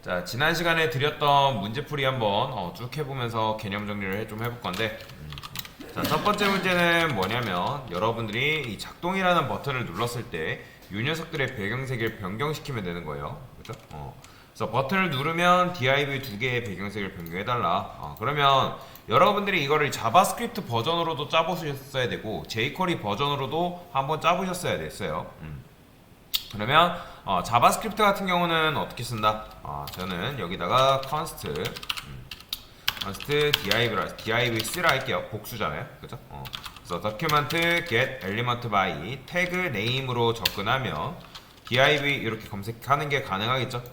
자, 지난 시간에 드렸던 문제풀이 한번 쭉 해보면서 개념 정리를 좀 해볼 건데, 자, 첫 번째 문제는 뭐냐면 여러분들이 이 작동이라는 버튼을 눌렀을 때 이 녀석들의 배경색을 변경시키면 되는 거예요. 그죠? 그래서 버튼을 누르면 div 두 개의 배경색을 변경해달라. 그러면 여러분들이 이거를 자바스크립트 버전으로도 짜보셨어야 되고 jQuery 버전으로도 한번 짜보셨어야 됐어요. 그러면 자바스크립트 같은 경우는 어떻게 쓴다? 저는 여기다가 const div3라 할게요. 복수잖아요. 그죠? 그래서 document get element by 태그 name으로 접근하면 div 이렇게 검색하는 게 가능하겠죠?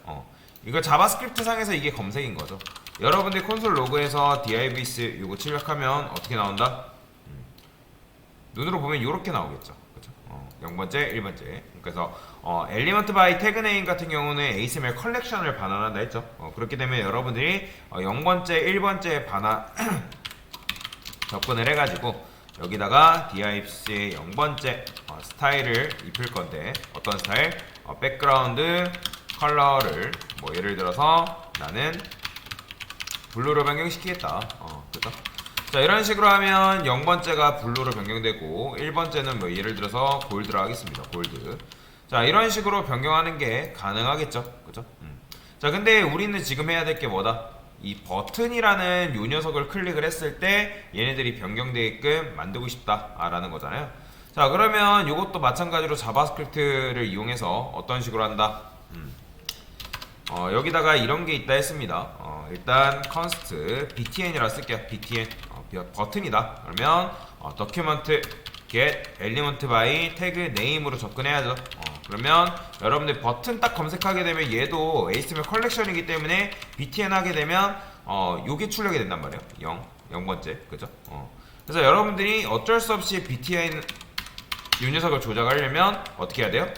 이거 자바스크립트 상에서 이게 검색인 거죠. 여러분들 콘솔 로그에서 divs 이거 출력하면 어떻게 나온다? 눈으로 보면 이렇게 나오겠죠. 그죠? 0번째, 1번째. 그래서 엘리먼트 바이 태그 네임 같은 경우는 ASML 컬렉션을 반환한다 했죠. 그렇게 되면 여러분들이 0번째, 1번째 반환 접근을 해가지고 여기다가 divs의 0번째 스타일을 입힐 건데 어떤 스타일? 백그라운드 컬러를 뭐 예를 들어서 나는 블루로 변경시키겠다. 그죠? 자, 이런 식으로 하면 0번째가 블루로 변경되고 1번째는 뭐 예를 들어서 골드로 하겠습니다. 골드. 자, 이런 식으로 변경하는 게 가능하겠죠. 그죠? 자, 근데 우리는 지금 해야 될 게 뭐다? 이 버튼이라는 요 녀석을 클릭을 했을 때 얘네들이 변경되게끔 만들고 싶다라는 거잖아요. 자, 그러면 이것도 마찬가지로 자바스크립트를 이용해서 어떤 식으로 한다? 여기다가 이런 게 있다 했습니다. 일단 const btn이라 쓸게요. btn 버튼이다. 그러면 document get element by 태그 name으로 접근해야죠. 그러면 여러분들 버튼 딱 검색하게 되면 얘도 HTML 컬렉션이기 때문에 btn 하게 되면 요게 출력이 된단 말이에요. 0번째. 그죠? 그래서 여러분들이 어쩔 수 없이 btn 이 녀석을 조작하려면 어떻게 해야 돼요?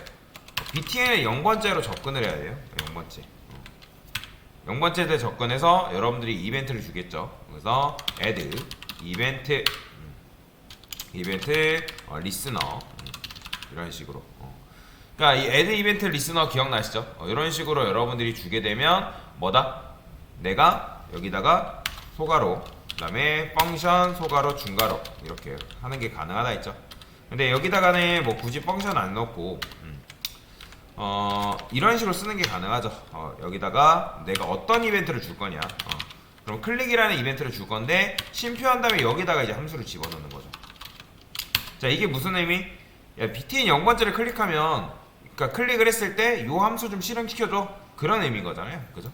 btn을 0번째로 접근을 해야 돼요. 0번째. 0번째에 접근해서 여러분들이 이벤트를 주겠죠. 그래서 add 이벤트 리스너 이런 식으로. 그러니까 이 add 이벤트 리스너 기억나시죠? 이런 식으로 여러분들이 주게 되면 뭐다? 내가 여기다가 소가로 그다음에 펑션 소가로 중가로 이렇게 하는 게 가능하다 했죠. 근데 여기다가는 뭐 굳이 펑션 안 넣고 이런 식으로 쓰는 게 가능하죠. 여기다가 내가 어떤 이벤트를 줄 거냐. 그럼 클릭이라는 이벤트를 줄 건데 심표한 다음에 여기다가 이제 함수를 집어넣는 거죠. 자, 이게 무슨 의미? 야, btn 0번째를 클릭하면, 그러니까 클릭을 했을 때 요 함수 좀 실행시켜줘. 그런 의미인 거잖아요. 그죠?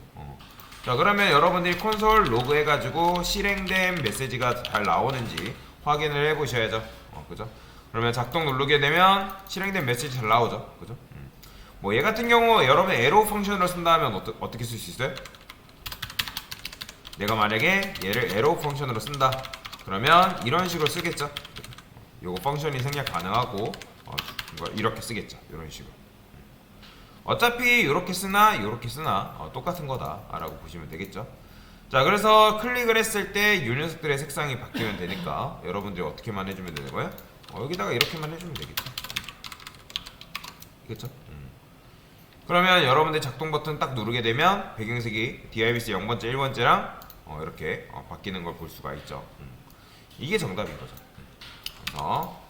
자, 그러면 여러분들이 콘솔 로그 해가지고 실행된 메시지가 잘 나오는지 확인을 해보셔야죠. 그죠? 그러면 작동 누르게 되면 실행된 메시지 잘 나오죠. 그죠? 뭐 얘 같은 경우 여러분 에로 펑션으로 쓴다 하면 어떻게 쓸 수 있어요? 내가 만약에 얘를 에로 펑션으로 쓴다 그러면 이런 식으로 쓰겠죠. 요거 펑션이 생략 가능하고 이렇게 쓰겠죠. 이런 식으로. 어차피 이렇게 쓰나 이렇게 쓰나 똑같은 거다 라고 보시면 되겠죠. 자, 그래서 클릭을 했을 때 이 녀석들의 색상이 바뀌면 되니까 여러분들이 어떻게만 해주면 되는 거예요? 여기다가 이렇게만 해주면 되겠죠. 그렇죠? 그러면 여러분들 작동 버튼 딱 누르게 되면 배경색이 divs 0번째, 1번째랑 이렇게 바뀌는 걸 볼 수가 있죠. 이게 정답인 거죠. 그래서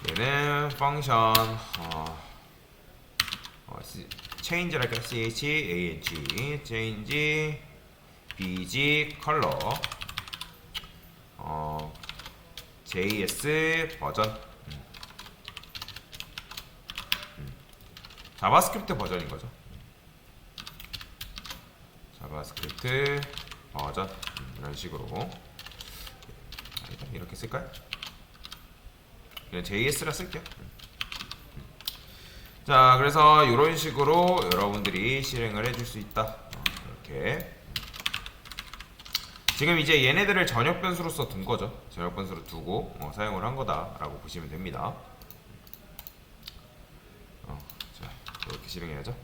얘는 펑션 change랄까 change change bg 컬러 js 버전 자바스크립트 버전인 거죠. 자바스크립트 버전 이런 식으로 일단 이렇게 쓸까요? 그냥 JS라 쓸게요. 자, 그래서 이런 식으로 여러분들이 실행을 해줄 수 있다. 이렇게 지금 이제 얘네들을 전역 변수로서 둔 거죠. 전역 변수로 두고 사용을 한 거다라고 보시면 됩니다. 자, 이렇게 실행해야죠.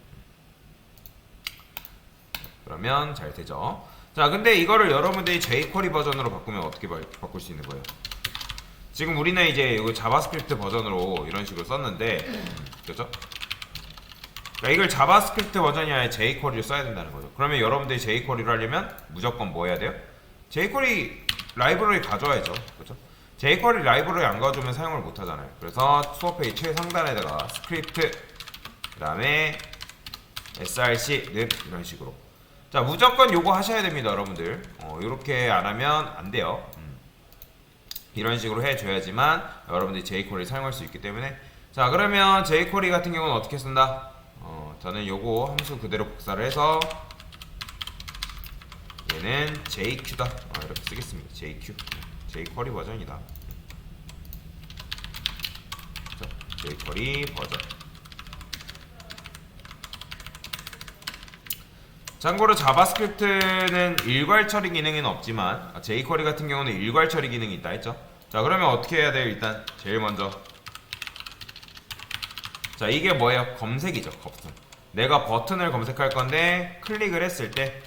그러면 잘 되죠. 자, 근데 이거를 여러분들이 jQuery 버전으로 바꾸면 어떻게 바꿀 수 있는 거예요? 지금 우리는 이제 이거 자바스크립트 버전으로 이런 식으로 썼는데, 그죠? 그러니까 이걸 자바스크립트 버전이 아니라 jQuery를 써야 된다는 거죠. 그러면 여러분들이 jQuery를 하려면 무조건 뭐 해야 돼요? jQuery 라이브러리 가져와야죠. 그렇죠? jQuery 라이브러리 안 가져오면 사용을 못 하잖아요. 그래서 수업페이지 최상단에다가 스크립트 그 다음에 src 는 이런 식으로. 자, 무조건 요거 하셔야 됩니다, 여러분들. 요렇게 안 하면 안 돼요. 이런 식으로 해줘야지만 여러분들이 jQuery 사용할 수 있기 때문에. 자, 그러면 jQuery 같은 경우는 어떻게 쓴다? 저는 요거 함수 그대로 복사를 해서 얘는 jQ다 이렇게 쓰겠습니다. jQ jQuery 버전이다. 자, jQuery 버전. 참고로 자바스크립트는 일괄 처리 기능은 없지만 jQuery 같은 경우는 일괄 처리 기능이 있다 했죠. 자, 그러면 어떻게 해야 돼요? 일단 제일 먼저, 자, 이게 뭐예요? 검색이죠. 버튼. 내가 버튼을 검색할 건데 클릭을 했을 때,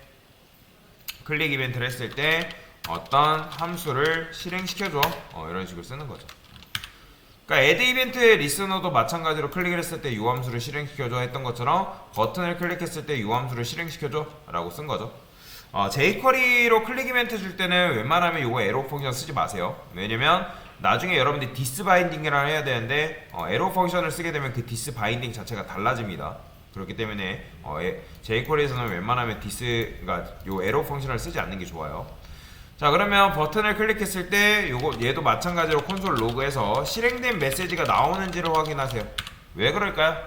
클릭 이벤트를 했을 때 어떤 함수를 실행시켜줘, 이런 식으로 쓰는 거죠. 그러니까 add 이벤트 리스너도 마찬가지로 클릭을 했을 때 이 함수를 실행시켜줘 했던 것처럼 버튼을 클릭했을 때 이 함수를 실행시켜줘 라고 쓴 거죠. jQuery로 클릭 이벤트 줄 때는 웬만하면 이거 에로 펑션 쓰지 마세요. 왜냐면 나중에 여러분들이 디스 바인딩이라 해야 되는데 에로 펑션을 쓰게 되면 그 디스 바인딩 자체가 달라집니다. 그렇기 때문에 jQuery에서는 웬만하면 디스, 그러니까 요 에로 펑션을 쓰지 않는 게 좋아요. 자, 그러면 버튼을 클릭했을 때 요거 얘도 마찬가지로 콘솔 로그에서 실행된 메시지가 나오는지를 확인하세요. 왜 그럴까요?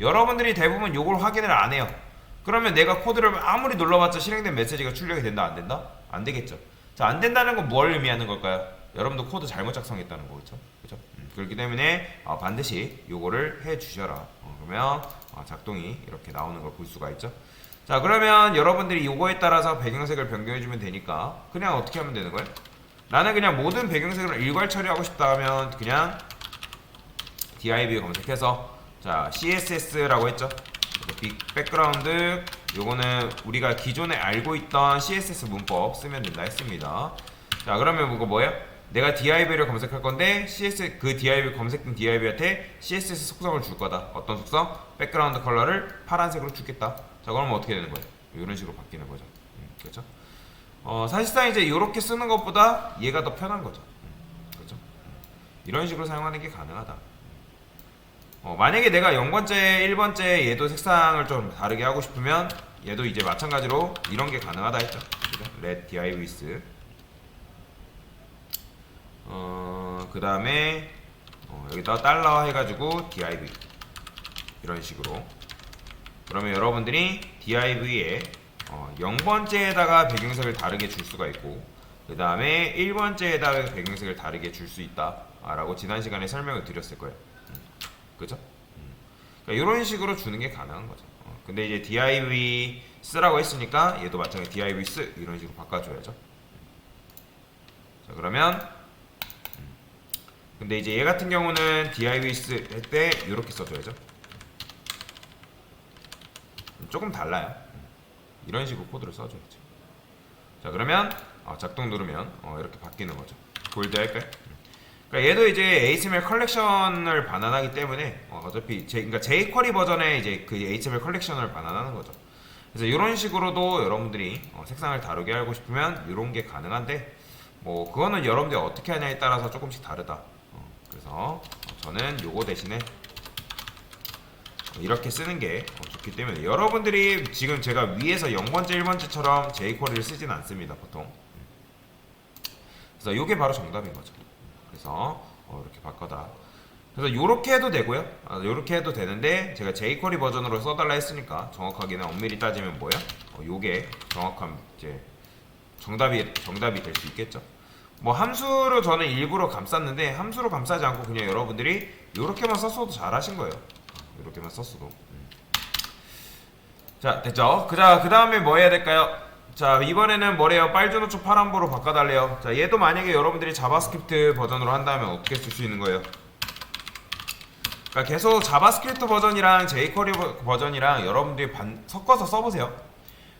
여러분들이 대부분 요걸 확인을 안 해요. 그러면 내가 코드를 아무리 눌러봤자 실행된 메시지가 출력이 된다, 안 된다? 안 되겠죠. 자, 안 된다는 건 뭘 의미하는 걸까요? 여러분도 코드 잘못 작성했다는 거겠죠. 그렇죠? 그렇기 때문에 반드시 요거를 해 주셔라. 그러면 작동이 이렇게 나오는 걸 볼 수가 있죠. 자, 그러면 여러분들이 요거에 따라서 배경색을 변경해주면 되니까 그냥 어떻게 하면 되는 거예요? 나는 그냥 모든 배경색을 일괄 처리하고 싶다 하면 그냥 div 검색해서, 자, css라고 했죠. 백그라운드, 요거는 우리가 기존에 알고 있던 css 문법 쓰면 된다 했습니다. 자, 그러면 이거 뭐예요? 내가 div를 검색할 건데 그 div 검색된 div한테 css 속성을 줄 거다. 어떤 속성? 백그라운드 컬러를 파란색으로 주겠다. 자, 그러면 어떻게 되는 거예요? 이런 식으로 바뀌는 거죠. 그렇죠? 사실상 이제 이렇게 쓰는 것보다 얘가 더 편한 거죠. 그렇죠? 이런 식으로 사용하는 게 가능하다. 만약에 내가 0번째, 1번째 얘도 색상을 좀 다르게 하고 싶으면 얘도 이제 마찬가지로 이런 게 가능하다 했죠. 그죠? let div with 그 다음에 여기다 달러 해가지고 div 이런 식으로. 그러면 여러분들이 div에 0번째에다가 배경색을 다르게 줄 수가 있고, 그 다음에 1번째에다가 배경색을 다르게 줄 수 있다 라고 지난 시간에 설명을 드렸을 거예요. 그죠? 그러니까 이런 식으로 주는 게 가능한 거죠. 근데 이제 div 쓰라고 했으니까 얘도 마찬가지 div 쓰 이런 식으로 바꿔줘야죠. 자, 그러면 근데 이제 얘 같은 경우는 div 쓰 할 때 이렇게 써줘야죠. 조금 달라요. 이런 식으로 코드를 써줘야죠. 자, 그러면 작동 누르면 이렇게 바뀌는 거죠. 골드 할까요? 그러니까 얘도 이제 HTML 컬렉션을 반환하기 때문에 어차피 그러니까 jQuery 버전의 이제 그 HTML 컬렉션을 반환하는 거죠. 그래서 이런 식으로도 여러분들이 색상을 다르게 알고 싶으면 이런 게 가능한데, 뭐 그거는 여러분들이 어떻게 하냐에 따라서 조금씩 다르다. 그래서 저는 요거 대신에 이렇게 쓰는 게 좋기 때문에 여러분들이 지금 제가 위에서 0번째, 1번째처럼 jQuery를 쓰진 않습니다, 보통. 그래서 요게 바로 정답인 거죠. 그래서 이렇게 바꿔다. 그래서 요렇게 해도 되고요. 요렇게 해도 되는데 제가 jQuery 버전으로 써달라 했으니까 정확하게는 엄밀히 따지면 뭐야? 요게 정확한 이제 정답이 될 수 있겠죠. 뭐 함수로 저는 일부러 감쌌는데 함수로 감싸지 않고 그냥 여러분들이 요렇게만 썼어도 잘하신 거예요. 이렇게만 썼어도. 자, 됐죠? 그 다음에 뭐 해야 될까요? 자, 이번에는 뭐래요? 빨주노초 파란보로 바꿔달래요. 자, 얘도 만약에 여러분들이 자바스크립트 버전으로 한다면 어떻게 쓸 수 있는 거예요? 그러니까 계속 자바스크립트 버전이랑 jQuery 버전이랑 여러분들이 섞어서 써보세요.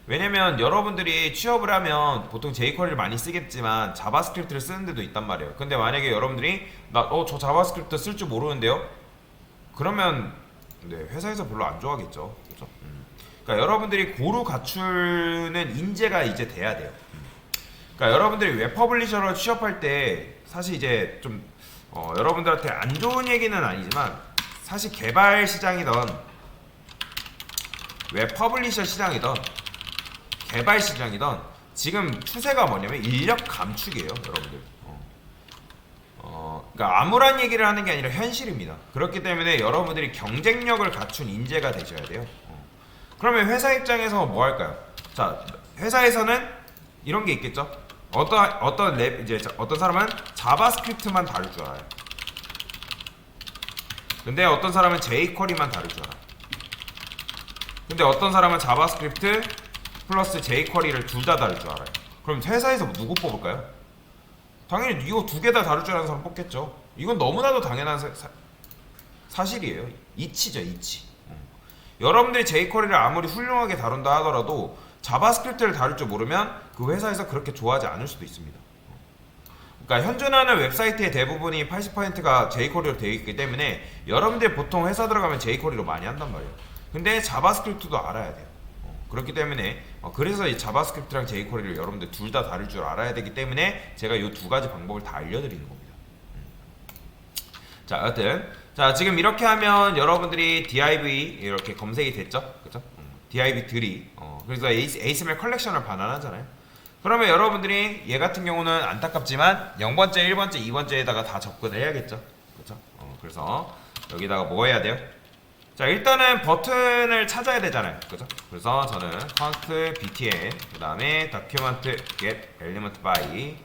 왜냐면 여러분들이 취업을 하면 보통 jQuery를 많이 쓰겠지만 자바스크립트를 쓰는 데도 있단 말이에요. 근데 만약에 여러분들이 저 자바스크립트 쓸 줄 모르는데요? 그러면 네, 회사에서 별로 안 좋아하겠죠. 그죠? 그러니까 여러분들이 고루 갖추는 인재가 이제 돼야 돼요. 그러니까 여러분들이 웹 퍼블리셔로 취업할 때 사실 이제 좀 여러분들한테 안 좋은 얘기는 아니지만 사실 개발 시장이던 웹 퍼블리셔 시장이던 개발 시장이던 지금 추세가 뭐냐면 인력 감축이에요, 여러분들. 그러니까 아무런 얘기를 하는 게 아니라 현실입니다. 그렇기 때문에 여러분들이 경쟁력을 갖춘 인재가 되셔야 돼요. 그러면 회사 입장에서 뭐 할까요? 자, 회사에서는 이런 게 있겠죠. 어떤 사람은 자바스크립트만 다룰 줄 알아요. 근데 어떤 사람은 jQuery만 다룰 줄 알아요. 근데 어떤 사람은 자바스크립트 플러스 jQuery를 둘 다 다룰 줄 알아요. 그럼 회사에서 누구 뽑을까요? 당연히 이거 두 개 다 다룰 줄 아는 사람 뽑겠죠. 이건 너무나도 당연한 사실이에요. 이치죠, 이치. 여러분들이 jQuery를 아무리 훌륭하게 다룬다 하더라도 자바스크립트를 다룰 줄 모르면 그 회사에서 그렇게 좋아하지 않을 수도 있습니다. 그러니까 현존하는 웹사이트의 대부분이 80%가 jQuery로 되어 있기 때문에 여러분들 보통 회사 들어가면 jQuery로 많이 한단 말이에요. 근데 자바스크립트도 알아야 돼요. 그렇기 때문에 그래서 이 자바스크립트랑 jQuery를 여러분들 둘 다 다룰 줄 알아야 되기 때문에 제가 이 두 가지 방법을 다 알려드리는 겁니다. 자, 여하튼 자, 지금 이렇게 하면 여러분들이 div 이렇게 검색이 됐죠, 그죠? div 들이 그래서 ASML 컬렉션을 반환하잖아요. 그러면 여러분들이 얘 같은 경우는 안타깝지만 0번째, 1번째, 2번째에다가 다 접근을 해야겠죠, 그죠? 그래서 여기다가 뭐 해야 돼요? 자, 일단은 버튼을 찾아야 되잖아요, 그죠? 그래서 저는 const btn 그 다음에 document get element by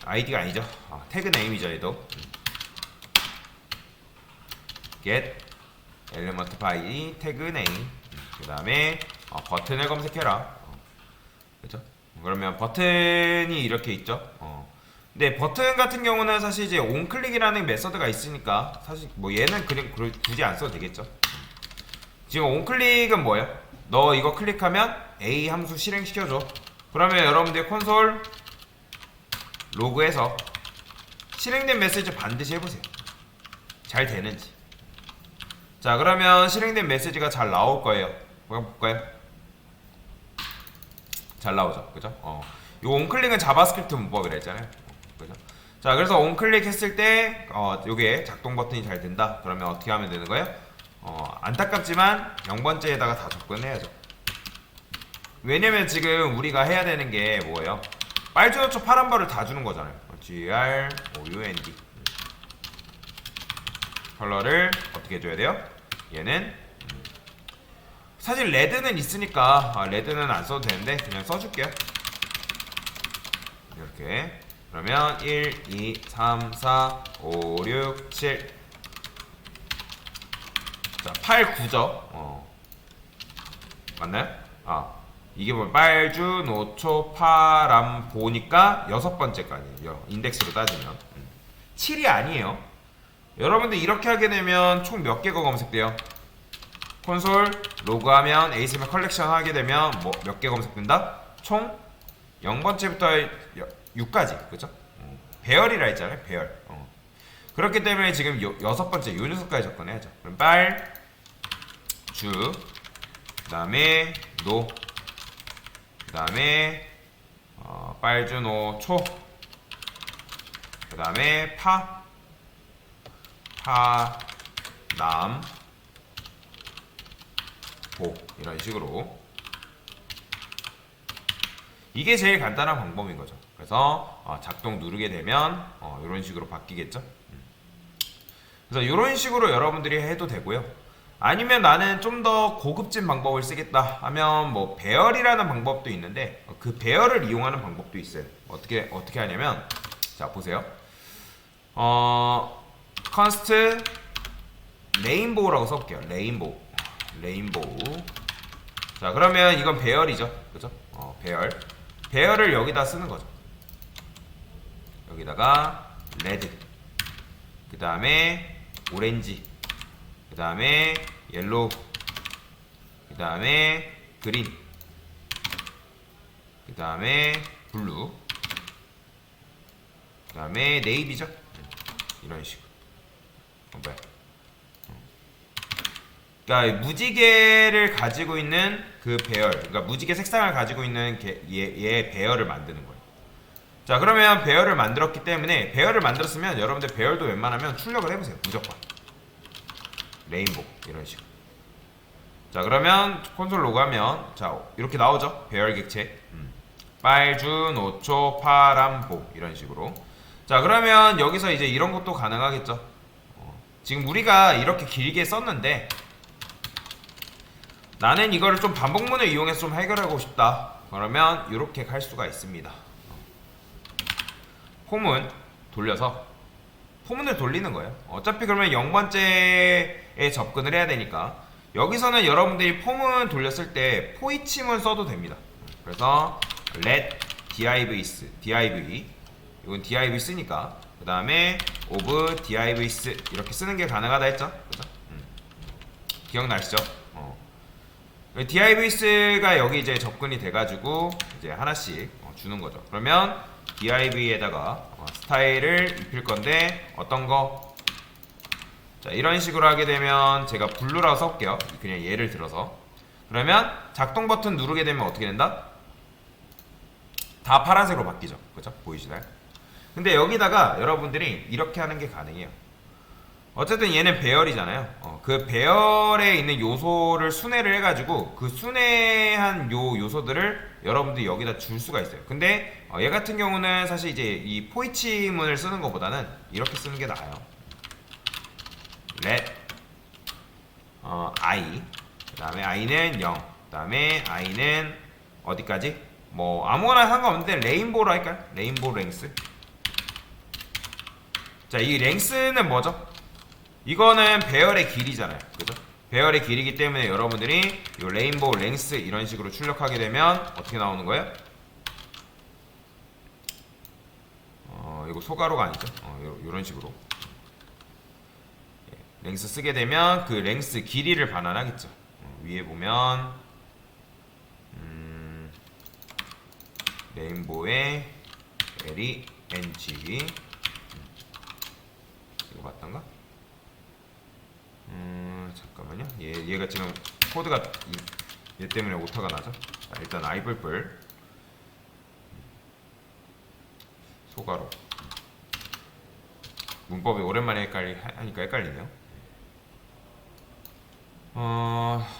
id가 아니죠, 태그 네임이죠. 얘도 get element by 태그 네임 그 다음에 버튼을 검색해라. 그죠? 그러면 버튼이 이렇게 있죠. 근데 버튼 같은 경우는 사실 이제 onClick이라는 메서드가 있으니까 사실 뭐 얘는 그냥 굳이 안 써도 되겠죠. 지금 onClick은 뭐예요? 너 이거 클릭하면 A 함수 실행시켜줘. 그러면 여러분들 콘솔 로그에서 실행된 메시지 반드시 해보세요. 잘 되는지. 자, 그러면 실행된 메시지가 잘 나올 거예요. 한번 볼까요? 잘 나오죠, 그죠? 이 onClick은 자바스크립트 문법이라 했잖아요, 그죠? 자, 그래서 onClick 했을 때 요게 작동 버튼이 잘 된다. 그러면 어떻게 하면 되는 거예요? 안타깝지만 0번째에다가 다 접근해야죠. 왜냐면 지금 우리가 해야 되는 게 뭐예요? 빨주노초 파란바를 다 주는 거잖아요. GROUND 컬러를 어떻게 해줘야 돼요? 얘는 사실 레드는 있으니까 레드는 안 써도 되는데 그냥 써줄게요. 이렇게 그러면 1, 2, 3, 4, 5, 6, 7 자, 8, 9죠. 맞나요? 이게 뭐 빨주, 노초, 파람, 보니까 6번째까지 인덱스로 따지면 7이 아니에요. 여러분들 이렇게 하게 되면 총 몇 개가 검색돼요? 콘솔 로그하면 ASML 컬렉션 하게 되면 뭐 몇 개 검색된다? 총 0번째부터 6까지, 그죠? 배열이라 했잖아요, 배열. 그렇기 때문에 지금 6번째 요 녀석까지 접근해야죠. 그럼 빨, 주, 그 다음에 노, 그 다음에 빨주, 노, 초, 그 다음에 파, 남, 보, 이런 식으로. 이게 제일 간단한 방법인 거죠. 그래서 작동 누르게 되면 이런 식으로 바뀌겠죠. 그래서 이런 식으로 여러분들이 해도 되고요. 아니면 나는 좀 더 고급진 방법을 쓰겠다 하면 뭐 배열이라는 방법도 있는데 그 배열을 이용하는 방법도 있어요. 어떻게 하냐면, 자 보세요. const 레인보우라고 써볼게요. 레인보우. 자, 그러면 이건 배열이죠, 그죠? 배열을 여기다 쓰는 거죠. 여기다가 레드, 그 다음에 오렌지, 그 다음에 옐로우, 그 다음에 그린, 그 다음에 블루, 그 다음에 네이비죠. 이런 식으로. 뭐야? 그러니까 무지개를 가지고 있는 그 배열, 그러니까 무지개 색상을 가지고 있는 얘 배열을 만드는 거예요. 자, 그러면 배열을 만들었기 때문에 배열을 만들었으면 여러분들 배열도 웬만하면 출력을 해보세요. 무조건 레인보우 이런 식으로. 자, 그러면 콘솔 로그하면 자 이렇게 나오죠. 배열 객체 빨주, 노초, 파란보 이런 식으로. 자, 그러면 여기서 이제 이런 것도 가능하겠죠. 지금 우리가 이렇게 길게 썼는데 나는 이거를 좀 반복문을 이용해서 좀 해결하고 싶다. 그러면 이렇게 갈 수가 있습니다. 포문 돌려서 포문을 돌리는 거예요. 어차피 그러면 0번째에 접근을 해야 되니까 여기서는 여러분들이 포문 돌렸을 때 포이침은 써도 됩니다. 그래서 let divs, div 이건 div 쓰니까 그 다음에 of divs 이렇게 쓰는 게 가능하다 했죠? 그죠? 기억나시죠? divs가 여기 이제 접근이 돼가지고 이제 하나씩 주는 거죠. 그러면 div에다가 스타일을 입힐 건데 어떤 거? 자, 이런 식으로 하게 되면 제가 블루라고 써볼게요. 그냥 예를 들어서. 그러면 작동 버튼 누르게 되면 어떻게 된다? 다 파란색으로 바뀌죠. 그죠? 보이시나요? 근데 여기다가 여러분들이 이렇게 하는 게 가능해요. 어쨌든 얘는 배열이잖아요. 그 배열에 있는 요소를 순회를 해가지고 그 순회한 요 요소들을 여러분들이 여기다 줄 수가 있어요. 근데 얘 같은 경우는 사실 이제 이 포이치문을 쓰는 것보다는 이렇게 쓰는 게 나아요. let i 그 다음에 i는 0 그 다음에 i는 어디까지? 뭐 아무거나 상관없는데 레인보우로 할까요? 레인보우 랭스. 자, 이 랭스는 뭐죠? 이거는 배열의 길이잖아요. 그죠? 배열의 길이기 때문에 여러분들이 이 레인보우 랭스 이런 식으로 출력하게 되면 어떻게 나오는 거예요? 이거 소가로가 아니죠? 이런 식으로 랭스 쓰게 되면 그 랭스 길이를 반환하겠죠. 위에 보면 레인보우의 LENG 이거 맞던가? 잠깐만요. 얘가 지금 코드가 얘 때문에 오타가 나죠. 자, 일단 아이뿔뿔 소가로 문법이 오랜만에 하니까 헷갈리네요.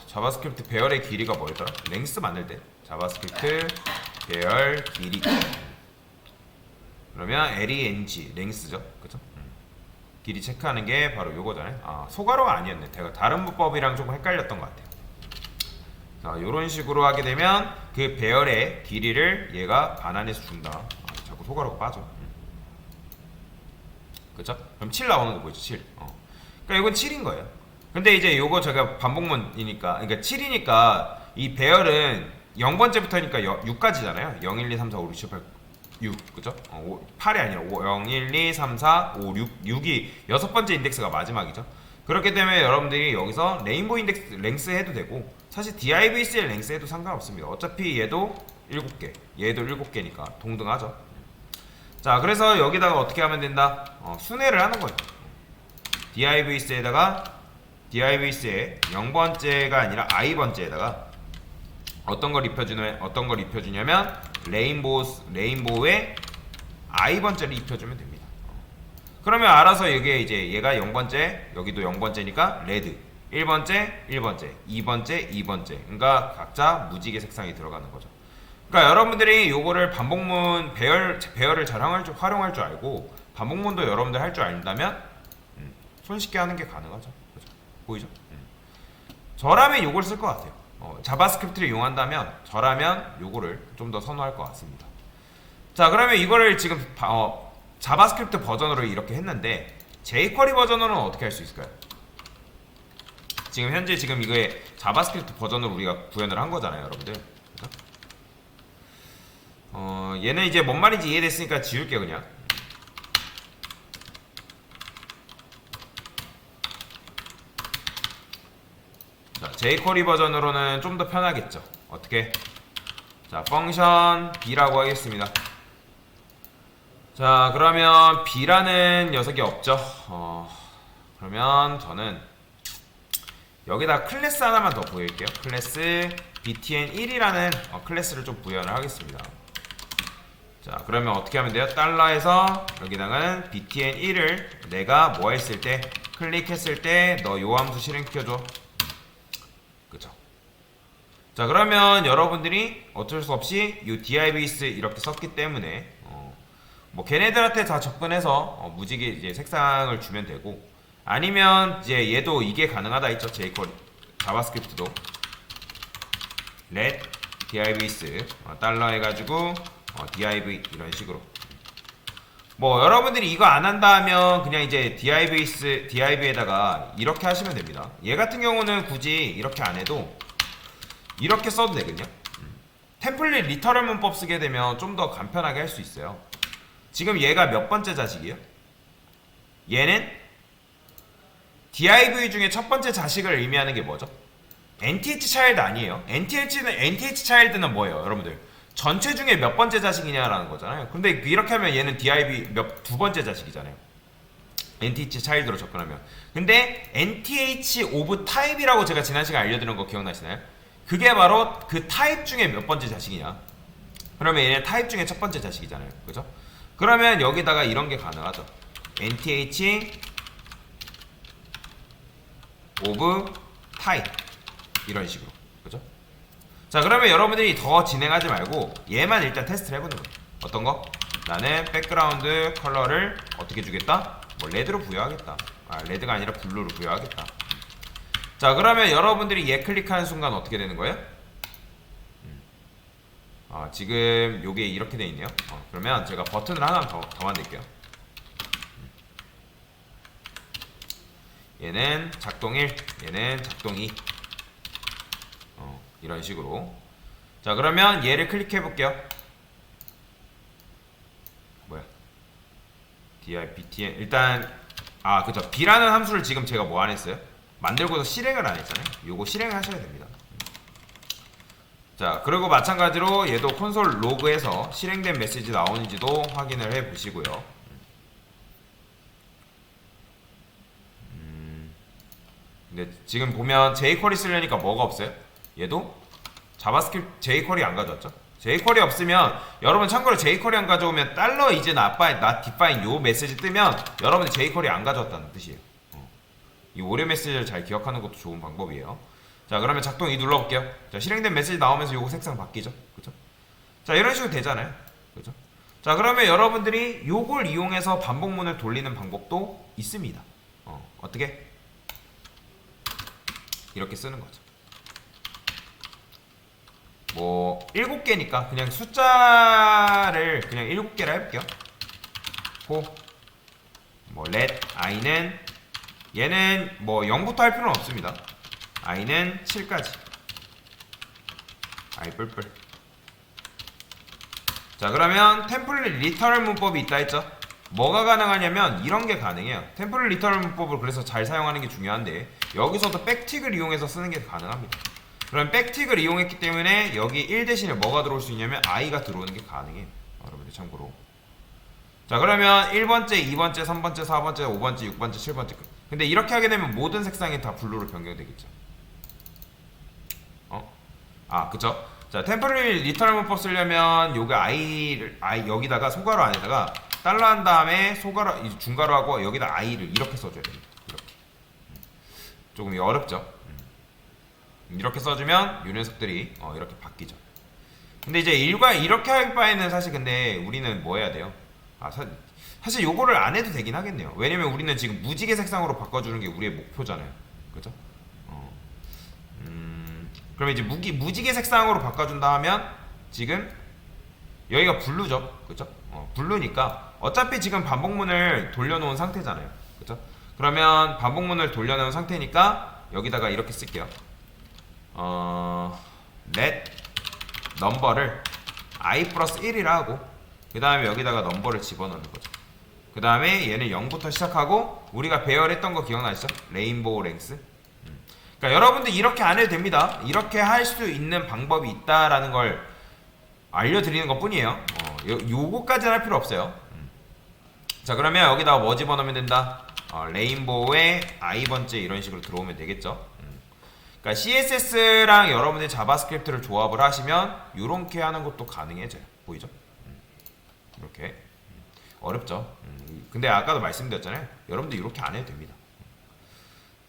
자바스크립트 배열의 길이가 뭐였더라? 랭스 만들 때 자바스크립트 배열 길이 그러면 LENG 랭스죠. 그쵸? 길이 체크하는 게 바로 요거잖아요. 소가로가 아니었네. 제가 다른 문법이랑 조금 헷갈렸던 것 같아요. 자, 요런 식으로 하게 되면 그 배열의 길이를 얘가 반환해서 준다. 자꾸 소가로가 빠져. 그쵸? 그럼 7 나오는 거 보이죠? 7. 그러니까 이건 7인 거예요. 근데 이제 요거 제가 반복문이니까, 그러니까 7이니까 이 배열은 0번째부터니까 6까지잖아요. 0, 1, 2, 3, 4, 5, 6, 7, 8, 6. 그죠? 8이 아니라 0, 1, 2, 3, 4, 5, 6. 6이 6번째 인덱스가 마지막이죠. 그렇기 때문에 여러분들이 여기서 레인보우 인덱스 랭스 해도 되고, 사실 divsl 랭스 해도 상관없습니다. 어차피 얘도 7개, 얘도 7개니까 동등하죠. 자, 그래서 여기다가 어떻게 하면 된다? 순회를 하는 거예요. divs에 0번째가 아니라 i번째에다가 어떤 걸 입혀주냐면 레인보우에 i번째를 입혀주면 됩니다. 그러면 알아서 이게 이제 얘가 0번째, 여기도 0번째니까 레드 1번째, 1번째, 2번째, 2번째. 그러니까 각자 무지개 색상이 들어가는 거죠. 그러니까 여러분들이 요거를 반복문 배열을 잘 활용할 줄 알고 반복문도 여러분들 할 줄 안다면 손쉽게 하는 게 가능하죠. 그죠? 보이죠? 저라면 요걸 쓸 것 같아요. 자바스크립트를 이용한다면 저라면 요거를 좀 더 선호할 것 같습니다. 자, 그러면 이거를 지금 자바스크립트 버전으로 이렇게 했는데 jQuery 버전으로는 어떻게 할 수 있을까요? 지금 현재 이거에 자바스크립트 버전으로 우리가 구현을 한 거잖아요, 여러분들. 그죠? 얘는 이제 뭔 말인지 이해됐으니까 지울게 그냥. 자, jQuery 버전으로는 좀 더 편하겠죠. 어떻게? 자, 펑션 b라고 하겠습니다. 자, 그러면 b라는 녀석이 없죠. 그러면 저는 여기다 클래스 하나만 더 보일게요. 클래스 btn1이라는 클래스를 좀 부여를 하겠습니다. 자, 그러면 어떻게 하면 돼요? 달러에서 여기다가는 btn1을 내가 뭐 했을 때, 클릭했을 때 너 요 함수 실행시켜줘. 그쵸? 자, 그러면 여러분들이 어쩔 수 없이 이 DIBase 이렇게 썼기 때문에 뭐 걔네들한테 다 접근해서 무지개 이제 색상을 주면 되고, 아니면 이제 얘도 이게 가능하다 했죠. jQuery 자바스크립트도 let DIBase 달러 해가지고 div 이런 식으로. 뭐 여러분들이 이거 안 한다 하면 그냥 이제 div에다가 이렇게 하시면 됩니다. 얘 같은 경우는 굳이 이렇게 안 해도 이렇게 써도 되거든요. 템플릿 리터럴 문법 쓰게 되면 좀 더 간편하게 할 수 있어요. 지금 얘가 몇 번째 자식이에요? 얘는 div 중에 첫 번째 자식을 의미하는 게 뭐죠? nth 차일드 아니에요. nth 차일드는 뭐예요, 여러분들? 전체 중에 몇 번째 자식이냐라는 거잖아요. 근데 이렇게 하면 얘는 div 두 번째 자식이잖아요. nth 차일드로 접근하면. 근데 nth of type이라고 제가 지난 시간에 알려드린 거 기억나시나요? 그게 바로 그 타입 중에 몇 번째 자식이냐. 그러면 얘는 타입 중에 첫 번째 자식이잖아요. 그죠? 그러면 여기다가 이런 게 가능하죠. nth of type 이런 식으로. 그죠? 자, 그러면 여러분들이 더 진행하지 말고 얘만 일단 테스트를 해보는 거예요. 어떤 거? 나는 백그라운드 컬러를 어떻게 주겠다? 뭐 레드로 부여하겠다. 레드가 아니라 블루로 부여하겠다. 자, 그러면 여러분들이 얘 클릭하는 순간 어떻게 되는 거예요? 지금 요게 이렇게 돼 있네요. 그러면 제가 버튼을 하나 더 만들게요. 얘는 작동 1, 얘는 작동 2. 이런 식으로. 자, 그러면 얘를 클릭해 볼게요. 뭐야? btn 일단 그죠. b라는 함수를 지금 제가 뭐 안 했어요? 만들고서 실행을 안 했잖아요. 요거 실행을 하셔야 됩니다. 자, 그리고 마찬가지로 얘도 콘솔 로그에서 실행된 메시지 나오는지도 확인을 해 보시고요. 근데 지금 보면 jQuery 쓰려니까 뭐가 없어요? 얘도 자바스크립트 jQuery 안 가져왔죠? jQuery 없으면 여러분 참고로 jQuery 안 가져오면 달러 이제 not define 요 메시지 뜨면 여러분이 jQuery 안 가져왔다는 뜻이에요. 이 오류 메시지를 잘 기억하는 것도 좋은 방법이에요. 자, 그러면 작동 2 눌러볼게요. 자, 실행된 메시지 나오면서 요거 색상 바뀌죠? 그죠? 자, 이런 식으로 되잖아요. 그죠? 자, 그러면 여러분들이 요걸 이용해서 반복문을 돌리는 방법도 있습니다. 어떻게? 이렇게 쓰는 거죠. 뭐 7개니까 그냥 숫자를 그냥 7개라 해볼게요. 뭐 let i는 얘는 뭐 0부터 할 필요는 없습니다. i는 7까지. i 뿔뿔. 자, 그러면 템플릿 리터럴 문법이 있다 했죠? 뭐가 가능하냐면 이런 게 가능해요. 템플릿 리터럴 문법을 그래서 잘 사용하는 게 중요한데 여기서도 백틱을 이용해서 쓰는 게 가능합니다. 그럼 백틱을 이용했기 때문에 여기 1 대신에 뭐가 들어올 수 있냐면 i가 들어오는 게 가능해요. 여러분들 참고로. 자, 그러면 1번째, 2번째, 3번째, 4번째, 5번째, 6번째, 7번째. 근데 이렇게 하게 되면 모든 색상이 다 블루로 변경되겠죠. 그쵸? 자, 템플릿 리터럴 문법 쓰려면 요게 i를 여기다가 소괄호 안에다가 달러 한 다음에 소괄호 중괄호 하고 여기다 i를 이렇게 써줘야 됩니다. 이렇게. 조금 어렵죠? 이렇게 써주면 요 녀석들이 이렇게 바뀌죠. 근데 이제 이렇게 할 바에는 사실 근데 우리는 뭐 해야 돼요? 사실 요거를 안 해도 되긴 하겠네요. 왜냐면 우리는 지금 무지개 색상으로 바꿔주는 게 우리의 목표잖아요. 그죠? 그러면 이제 무지개 색상으로 바꿔준다 하면 지금 여기가 블루죠. 그죠? 블루니까 어차피 지금 반복문을 돌려놓은 상태잖아요. 그죠? 그러면 반복문을 돌려놓은 상태니까 여기다가 이렇게 쓸게요. let 넘버를 i 플러스 1이라 하고 그 다음에 여기다가 넘버를 집어넣는 거죠. 그 다음에 얘는 0부터 시작하고 우리가 배열했던 거 기억나시죠? 레인보우 랭스. 그러니까 여러분들 이렇게 안 해도 됩니다. 이렇게 할 수 있는 방법이 있다라는 걸 알려드리는 것 뿐이에요. 요거까지는 할 필요 없어요. 자, 그러면 여기다가 뭐 집어넣으면 된다? 레인보우의 i번째 이런 식으로 들어오면 되겠죠. 그러니까 CSS랑 여러분들 자바스크립트를 조합을 하시면 이렇게 하는 것도 가능해져요. 보이죠? 이렇게 어렵죠. 근데 아까도 말씀드렸잖아요. 여러분들 이렇게 안 해도 됩니다.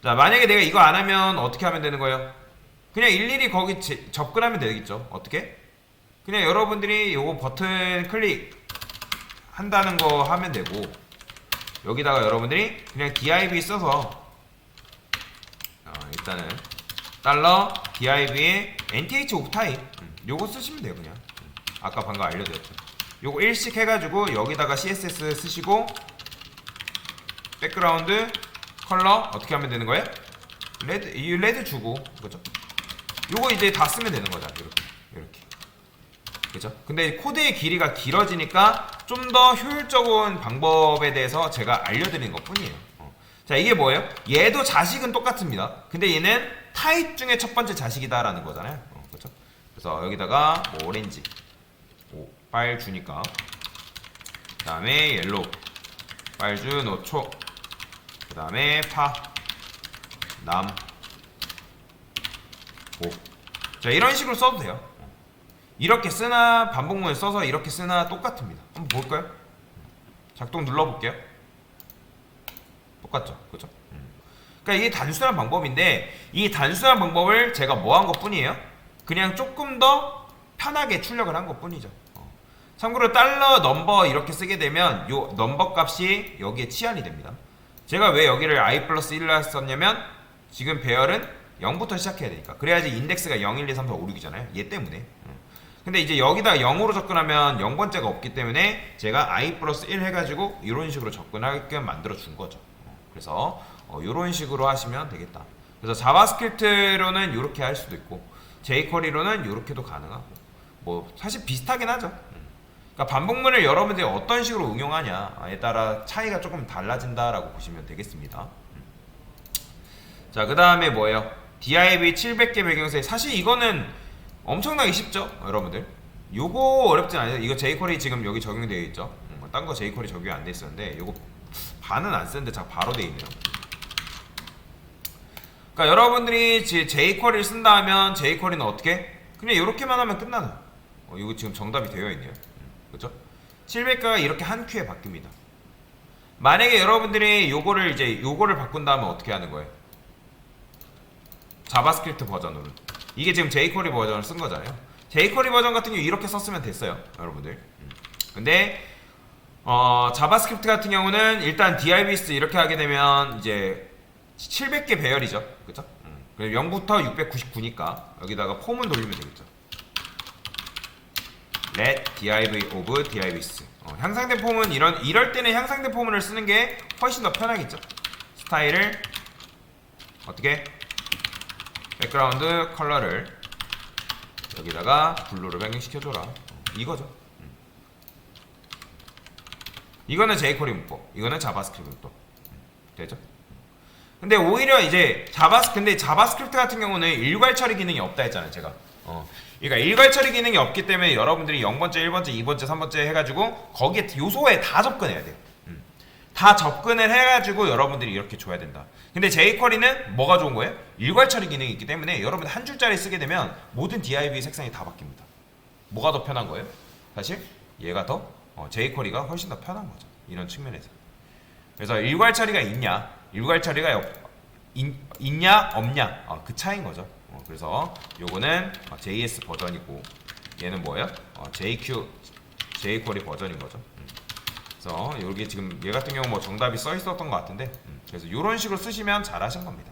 자, 만약에 내가 이거 안 하면 어떻게 하면 되는 거예요? 그냥 일일이 거기 접근하면 되겠죠. 어떻게? 그냥 여러분들이 요거 버튼 클릭 한다는 거 하면 되고, 여기다가 여러분들이 그냥 div 써서 일단은 달러 div의 nth of type 요거 쓰시면 돼요. 그냥 아까 방금 알려드렸죠. 요거 일식 해가지고 여기다가 css 쓰시고 백그라운드 컬러 어떻게 하면 되는 거예요? 레드 주고, 그죠? 요거 이제 다 쓰면 되는 거잖아. 이렇게 그죠? 근데 코드의 길이가 길어지니까 좀 더 효율적인 방법에 대해서 제가 알려드리는 것 뿐이에요. 자, 이게 뭐예요? 얘도 자식은 똑같습니다. 근데 얘는 타입 중에 첫 번째 자식이다라는 거잖아요. 그렇죠? 그래서 여기다가 뭐 오렌지 빨 주니까, 그 다음에 옐로우 빨 주 노초, 그 다음에 파 남 고. 자, 이런 식으로 써도 돼요. 이렇게 쓰나 반복문을 써서 이렇게 쓰나 똑같습니다. 한번 볼까요? 작동 눌러볼게요. 똑같죠? 그죠? 그러니까 이게 단순한 방법인데, 이 단순한 방법을 제가 뭐 한 것 뿐이에요? 그냥 조금 더 편하게 출력을 한 것 뿐이죠. 참고로 달러 넘버 이렇게 쓰게 되면 요 넘버 값이 여기에 치환이 됩니다. 제가 왜 여기를 i 플러스 1을 썼냐면, 지금 배열은 0부터 시작해야 되니까. 그래야지 인덱스가 0, 1, 2, 3, 4, 5, 6이잖아요. 얘 때문에. 근데 이제 여기다 0으로 접근하면 0번째가 없기 때문에 제가 i 플러스 1 해가지고 이런 식으로 접근하게끔 만들어 준 거죠. 그래서 이런 식으로 하시면 되겠다. 그래서 자바스크립트로는 이렇게 할 수도 있고, jQuery로는 이렇게도 가능하고, 뭐 사실 비슷하긴 하죠. 그러니까 반복문을 여러분들이 어떤 식으로 응용하냐에 따라 차이가 조금 달라진다라고 보시면 되겠습니다. 자, 그 다음에 뭐예요? div 700개 배경세. 사실 이거는 엄청나게 쉽죠, 여러분들. 요거 어렵진 않아요. 이거 jQuery 지금 여기 적용되어 있죠. 딴 거 jQuery 적용이 안 돼 있었는데 요거 반은 안 쓰는데 바로 돼 있네요. 그러니까 여러분들이 jQuery를 쓴다 하면 jQuery는 어떻게? 그냥 이렇게만 하면 끝나는. 이거 지금 정답이 되어 있네요. 그죠? 700개가 이렇게 한 큐에 바뀝니다. 만약에 여러분들이 요거를 바꾼다면 어떻게 하는 거예요? 자바스크립트 버전으로. 이게 지금 jQuery 버전을 쓴 거잖아요. jQuery 버전 같은 경우 이렇게 썼으면 됐어요, 여러분들. 근데 자바스크립트 같은 경우는 일단 divs 이렇게 하게 되면 이제 700개 배열이죠, 그죠? 0부터 699니까 여기다가 폼은 돌리면 되겠죠. let div of divs. 향상된 폼은 이럴 때는 향상된 폼을 쓰는 게 훨씬 더 편하겠죠. 스타일을 어떻게? 백그라운드 컬러를 여기다가 블루로 변경시켜줘라. 이거죠. 이거는 jQuery 문법, 이거는 자바스크립트 문법. 되죠? 근데 오히려 이제 근데 자바스크립트 같은 경우는 일괄 처리 기능이 없다 했잖아요, 제가. 그러니까 일괄 처리 기능이 없기 때문에 여러분들이 0번째, 1번째, 2번째, 3번째 해가지고 거기에 요소에 다 접근해야 돼요. 다 접근을 해가지고 여러분들이 이렇게 줘야 된다. 근데 jQuery는 뭐가 좋은 거예요? 일괄 처리 기능이 있기 때문에 여러분 한 줄짜리 쓰게 되면 모든 div 색상이 다 바뀝니다. 뭐가 더 편한 거예요? 사실 얘가 더 jQuery가 훨씬 더 편한 거죠. 이런 측면에서. 그래서 일괄 처리가 있냐, 일괄 처리가 있냐 없냐, 그 차이인 거죠. 그래서 요거는 JS 버전이고 얘는 뭐예요? jQuery 버전인 거죠. 그래서 여기 지금 얘 같은 경우 뭐 정답이 써 있었던 것 같은데, 그래서 이런 식으로 쓰시면 잘 하신 겁니다.